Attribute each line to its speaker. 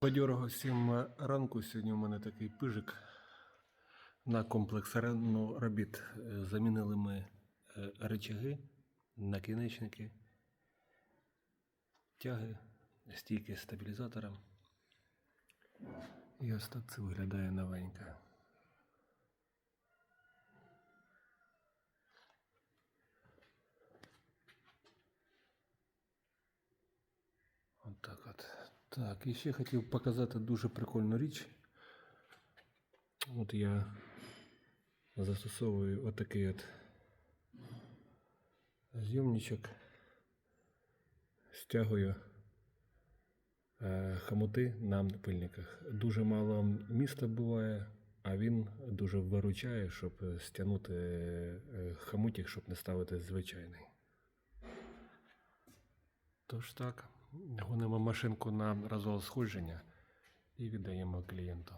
Speaker 1: Бадьорого всім ранку. Сьогодні у мене такий пижик на комплекс робіт. Замінили ми рычаги, накінечники, тяги, стійки з стабілізатором. І ось так це виглядає новенько. Отак от. Так, і ще хотів показати дуже прикольну річ. От я застосовую отакий от зйомничок, стягую хомути на пильниках. Дуже мало міста буває, а він дуже виручає, щоб стягнути хомутик, щоб не ставити звичайний. Тож так, гонимо машинку на розвал сходження і віддаємо клієнту.